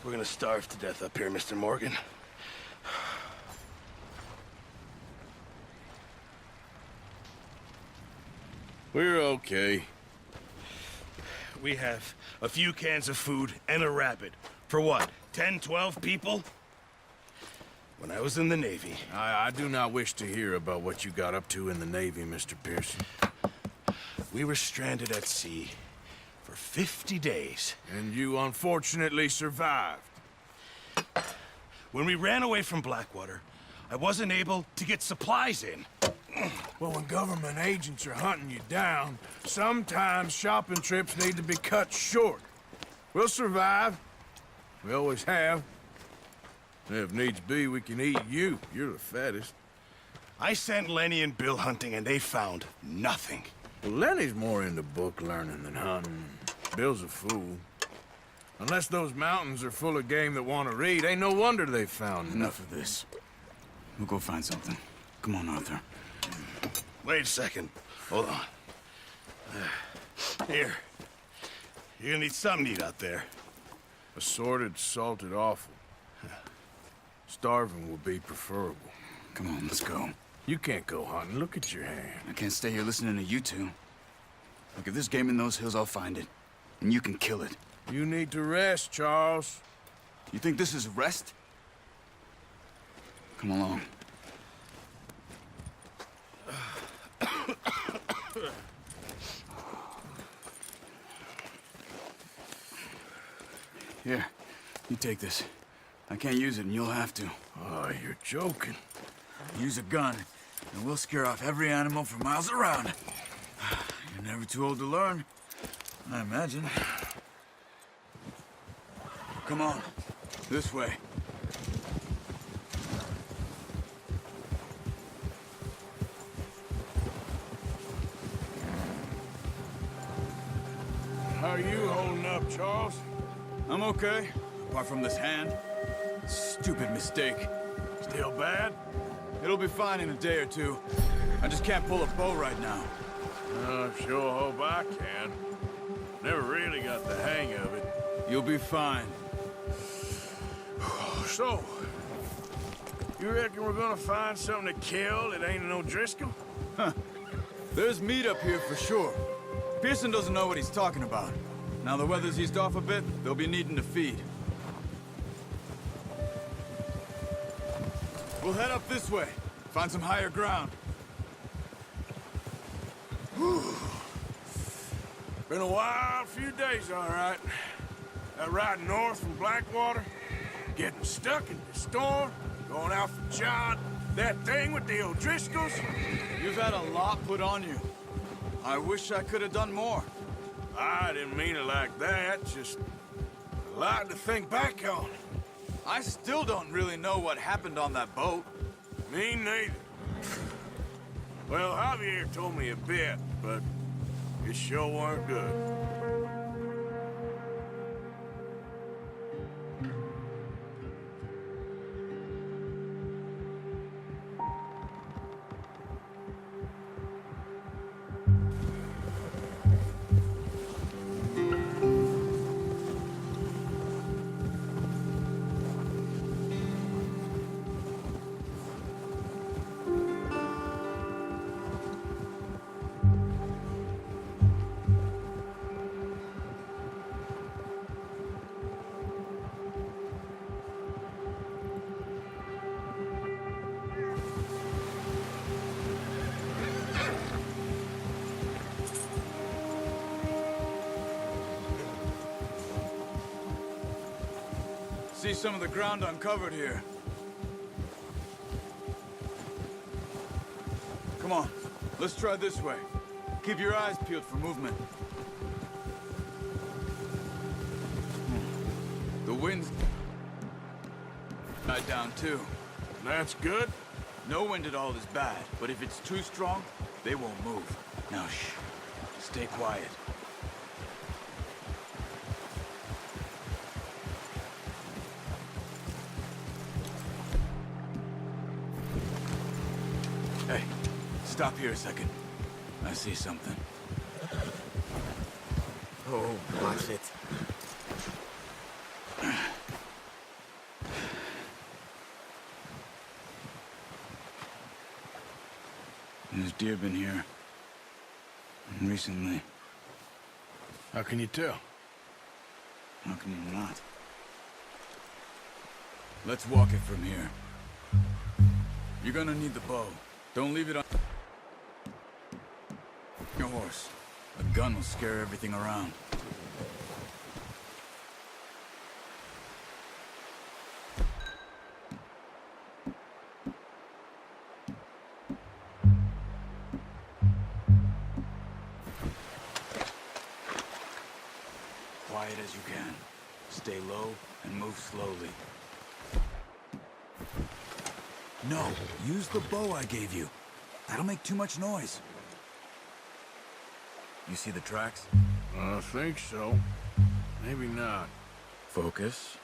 we're gonna starve to death up here, Mr. Morgan. We're okay. We have a few cans of food and a rabbit. For what, 10, 12 people? When I was in the Navy... I do not wish to hear about what you got up to in the Navy, Mr. Pearson. We were stranded at sea for 50 days. And you unfortunately survived. When we ran away from Blackwater, I wasn't able to get supplies in. Well, when government agents are hunting you down, sometimes shopping trips need to be cut short. We'll survive. We always have. And if needs be, we can eat you. You're the fattest. I sent Lenny and Bill hunting, and they found nothing. Well, Lenny's more into book learning than hunting. Bill's a fool. Unless those mountains are full of game that want to read, ain't no wonder they found Enough of this. We'll go find something. Come on, Arthur. Wait a second. Hold on. Here. You're gonna need something to eat out there. Assorted, salted offal. Starving will be preferable. Come on, let's go. You can't go hunting. Look at your hand. I can't stay here listening to you two. Look, if there's game in those hills, I'll find it. And you can kill it. You need to rest, Charles. You think this is rest? Come along. Here, you take this. I can't use it, and you'll have to. Oh, you're joking. Use a gun, and we'll scare off every animal for miles around. You're never too old to learn, I imagine. Come on, this way. How are you holding up, Charles? I'm okay, apart from this hand. Stupid mistake. Still bad? It'll be fine in a day or two. I just can't pull a bow right now. I sure hope I can. Never really got the hang of it. You'll be fine. So, you reckon we're gonna find something to kill that ain't no Driscoll? There's meat up here for sure. Pearson doesn't know what he's talking about. Now the weather's eased off a bit, they'll be needing to feed. We'll head up this way. Find some higher ground. Been a wild few days, all right. That ride north from Blackwater, getting stuck in the storm, going out for John, that thing with the O'Driscolls. You've had a lot put on you. I wish I could have done more. I didn't mean it like that, just a lot to think back on. I still don't really know what happened on that boat. Me neither. Well, Javier told me a bit, but it sure weren't good. See some of the ground uncovered here. Come on, let's try this way. Keep your eyes peeled for movement. The wind's died down too. That's good. No wind at all is bad, but if it's too strong, they won't move. Now shh, stay quiet. Hey, stop here a second. I see something. Oh, watch it. deer been here? Recently. How can you tell? How can you not? Let's walk it from here. You're gonna need the bow. Don't leave it on your horse. A gun will scare everything around. Quiet as you can. Stay low and move slowly. No, use the bow I gave you. That'll make too much noise. You see the tracks? I think so. Maybe not. Focus.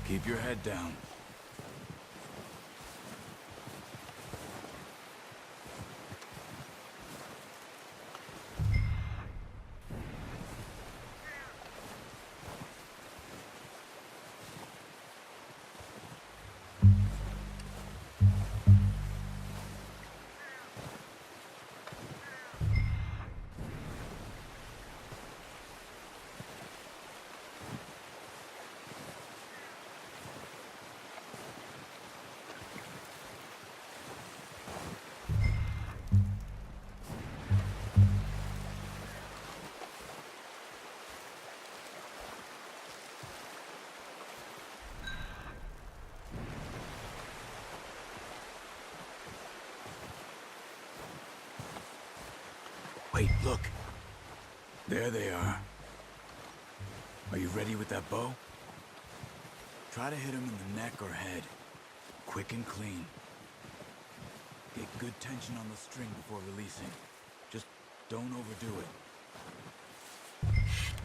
Keep your head down. Wait, look. There they are. Are you ready with that bow? Try to hit him in the neck or head. Quick and clean. Get good tension on the string before releasing. Just don't overdo it.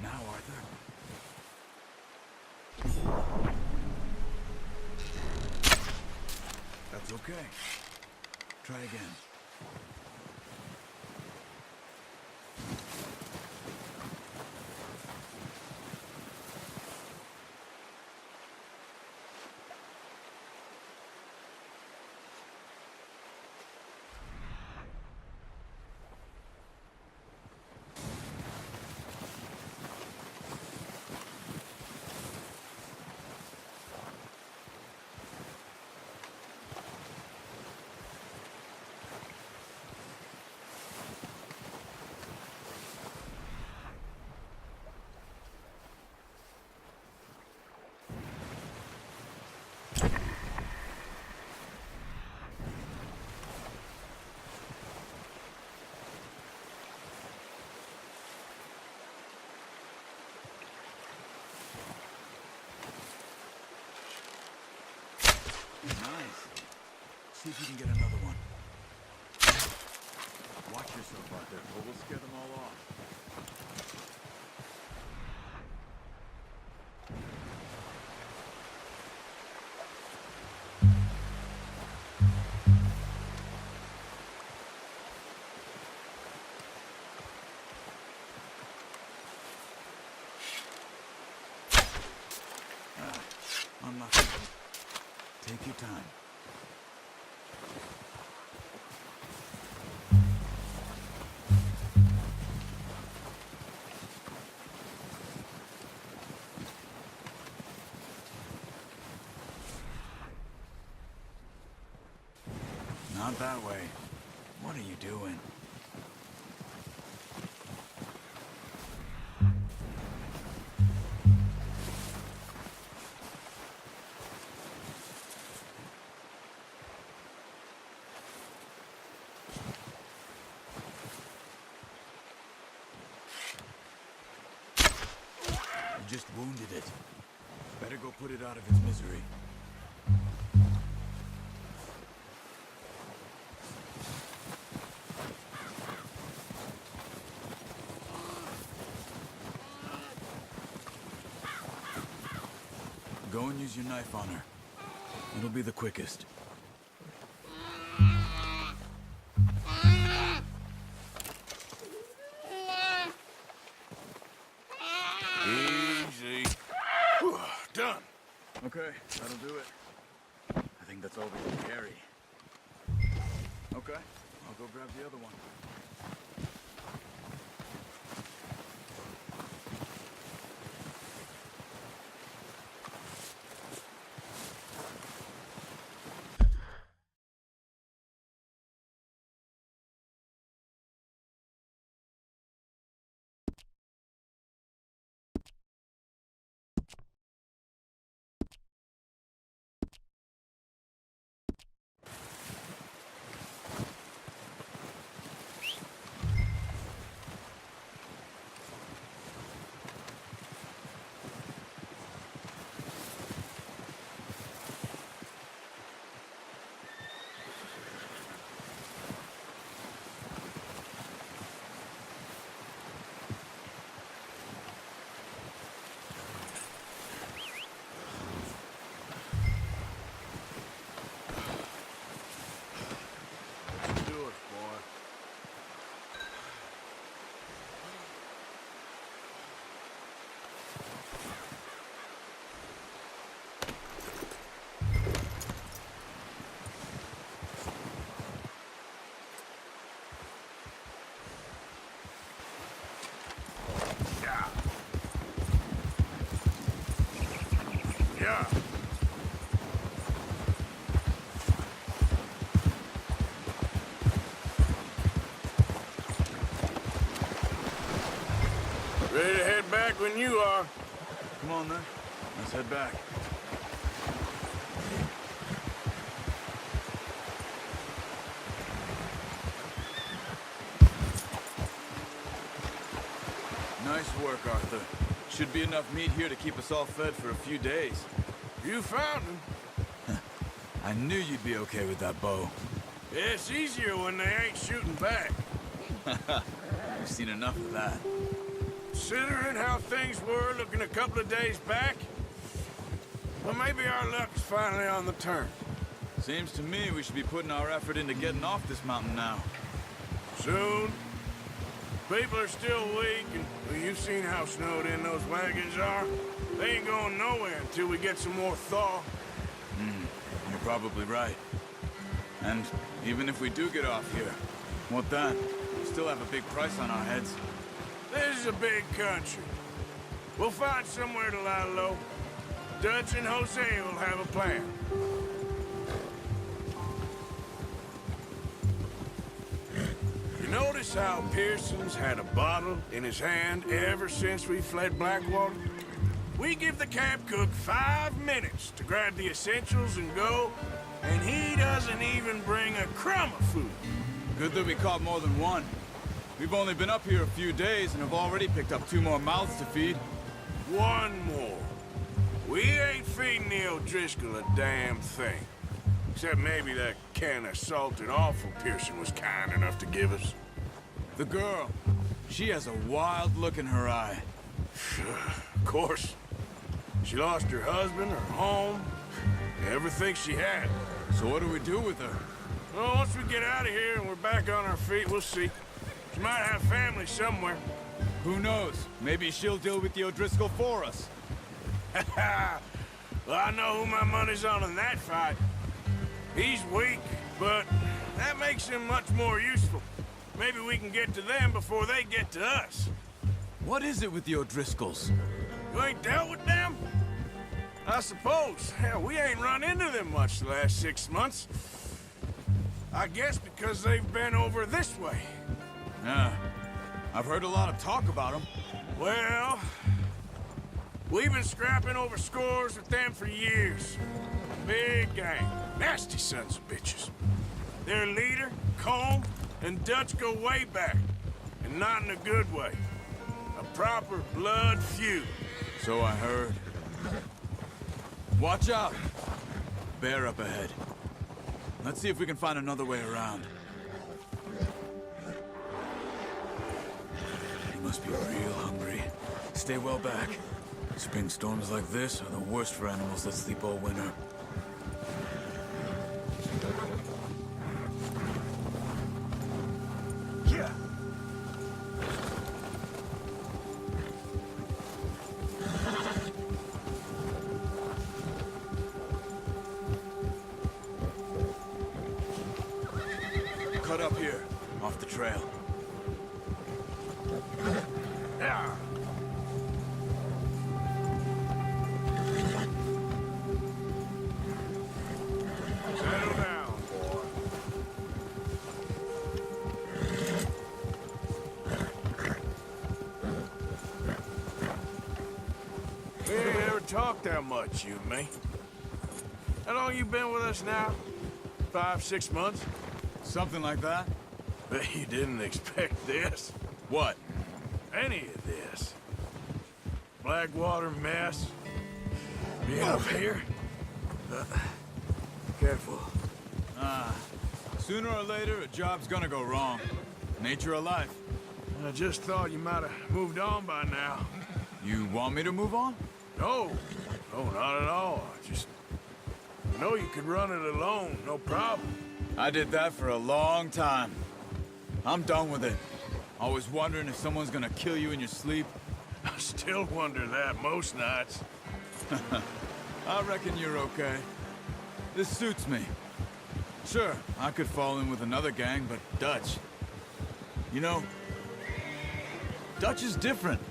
Now, Arthur. That's okay. Try again. Nice. See if you can get another one. Watch yourself out there, or we'll scare them all off. Unlucky. Take your time. Not that way. What are you doing? You just wounded it. Better go put it out of its misery. Go and use your knife on her. It'll be the quickest. Okay, that'll do it. I think that's all we can carry. Okay, I'll go grab the other one. Yeah. Ready to head back when you are. Come on, then. Let's head back. Nice work, Arthur. Should be enough meat here to keep us all fed for a few days. You found him. I knew you'd be okay with that bow. Yeah, it's easier when they ain't shooting back. I've seen enough of that. Considering how things were looking a couple of days back, well, maybe our luck is finally on the turn. Seems to me we should be putting our effort into getting off this mountain now. Soon. People are still weak, and well, you've seen how snowed in those wagons are. They ain't going nowhere until we get some more thaw. You're probably right. And even if we do get off here, what then? We still have a big price on our heads. This is a big country. We'll find somewhere to lie low. Dutch and Jose will have a plan. You notice how Pearson's had a bottle in his hand ever since we fled Blackwater? We give the camp cook 5 minutes to grab the essentials and go, and he doesn't even bring a crumb of food. Good that we caught more than one. We've only been up here a few days and have already picked up 2 more mouths to feed. One more. We ain't feeding the O'Driscoll a damn thing. Except maybe that can of salted offal Pearson was kind enough to give us. The girl, she has a wild look in her eye. Of course. She lost her husband, her home, everything she had. So what do we do with her? Well, once we get out of here and we're back on our feet, we'll see. She might have family somewhere. Who knows? Maybe she'll deal with the O'Driscoll for us. Well, I know who my money's on in that fight. He's weak, but that makes him much more useful. Maybe we can get to them before they get to us. What is it with the O'Driscolls? You ain't dealt with them? I suppose. Hell, we ain't run into them much the last 6 months. I guess because they've been over this way. Yeah, I've heard a lot of talk about them. Well, we've been scrapping over scores with them for years. Big gang. Nasty sons of bitches. Their leader, Combe, and Dutch go way back. And not in a good way. A proper blood feud. So I heard. Watch out! Bear up ahead. Let's see if we can find another way around. He must be real hungry. Stay well back. Spring storms like this are the worst for animals that sleep all winter. Yeah. up here, off the trail. Yeah. Settle down, boy. We ain't ever talked that much, you and me. How long you been with us now? 5, 6 months? Something like that? Bet you didn't expect this. What? Any of this. Blackwater mess. Being up here. Careful. Sooner or later, a job's gonna go wrong. Nature of life. I just thought you might have moved on by now. You want me to move on? No. No, not at all. I know you could run it alone, no problem. I did that for a long time. I'm done with it. Always wondering if someone's gonna kill you in your sleep. I still wonder that most nights. I reckon you're okay. This suits me. Sure, I could fall in with another gang, but Dutch... You know, Dutch is different.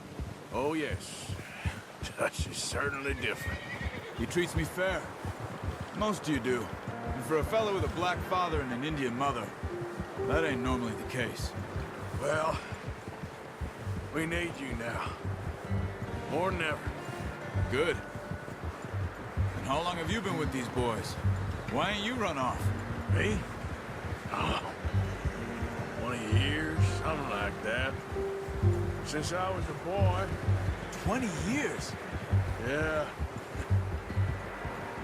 Oh, yes. Dutch is certainly different. He treats me fair. Most of you do. And for a fellow with a black father and an Indian mother, that ain't normally the case. Well, we need you now. More than ever. Good. And how long have you been with these boys? Why ain't you run off? Me? Oh, 20 years, something like that. Since I was a boy. 20 years? Yeah.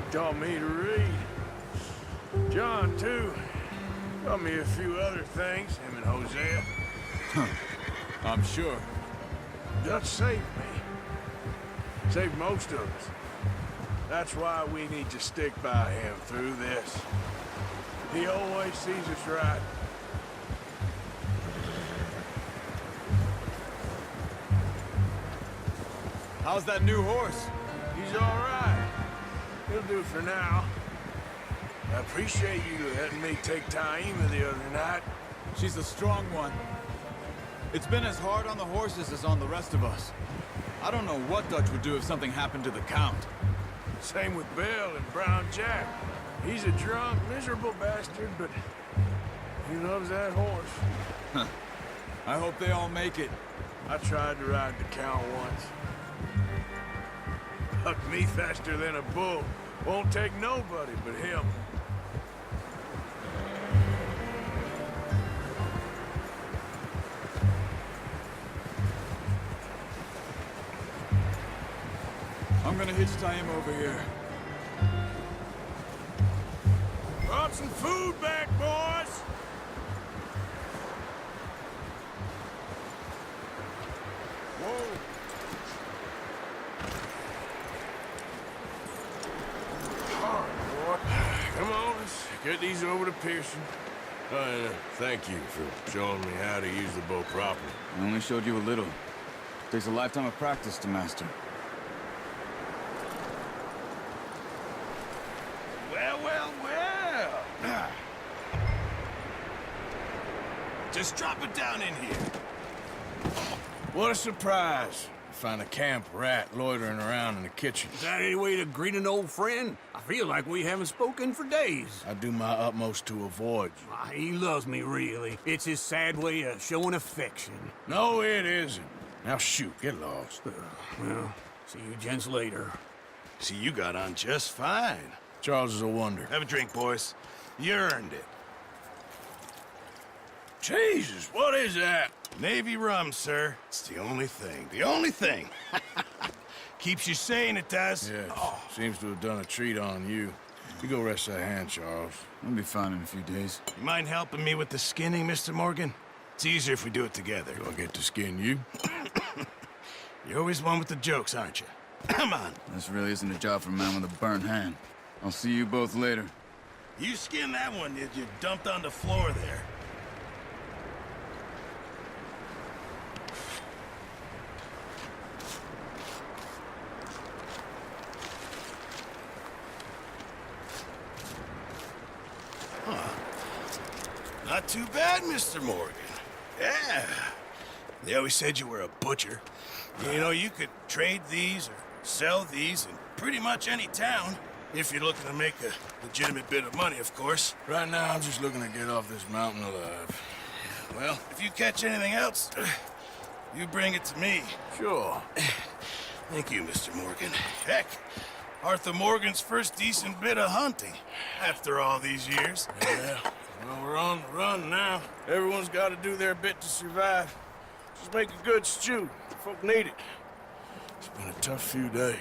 He taught me to read. John, too. Taught me a few other things, him and Hosea. I'm sure. Dutch saved me. Saved most of us. That's why we need to stick by him through this. He always sees us right. How's that new horse? He's all right. He'll do for now. I appreciate you letting me take Taima the other night. She's a strong one. It's been as hard on the horses as on the rest of us. I don't know what Dutch would do if something happened to the Count. Same with Bill and Brown Jack. He's a drunk, miserable bastard, but he loves that horse. I hope they all make it. I tried to ride the Count once. Bucked me faster than a bull. Won't take nobody but him. I'm gonna hitch Taima over here. Brought some food back, boys! Whoa! All right, boy. Come on, let's get these over to Pearson. Thank you for showing me how to use the bow properly. I only showed you a little. Takes a lifetime of practice to master. Well. Just drop it down in here. What a surprise. Find a camp rat loitering around in the kitchen. Is that any way to greet an old friend? I feel like we haven't spoken for days. I do my utmost to avoid you. He loves me, really. It's his sad way of showing affection. No, it isn't. Now shoot, get lost. Well, see you gents later. See, you got on just fine. Charles is a wonder. Have a drink, boys. You earned it. Jesus, what is that? Navy rum, sir. It's the only thing. The only thing. Keeps you sane, it does. Yes, seems to have done a treat on you. You go rest that hand, Charles. I'll be fine in a few days. You mind helping me with the skinning, Mr. Morgan? It's easier if we do it together. Do I get to skin you? You're always one with the jokes, aren't you? Come on. This really isn't a job for a man with a burnt hand. I'll see you both later. You skinned that one that you dumped on the floor there. Not too bad, Mr. Morgan. Yeah. They always said you were a butcher. You know, you could trade these or sell these in pretty much any town. If you're looking to make a legitimate bit of money, of course. Right now, I'm just looking to get off this mountain alive. Well, if you catch anything else, you bring it to me. Sure. Thank you, Mr. Morgan. Heck, Arthur Morgan's first decent bit of hunting after all these years. Yeah. Well, we're on the run now. Everyone's got to do their bit to survive. Just make a good stew. Folk need it. It's been a tough few days.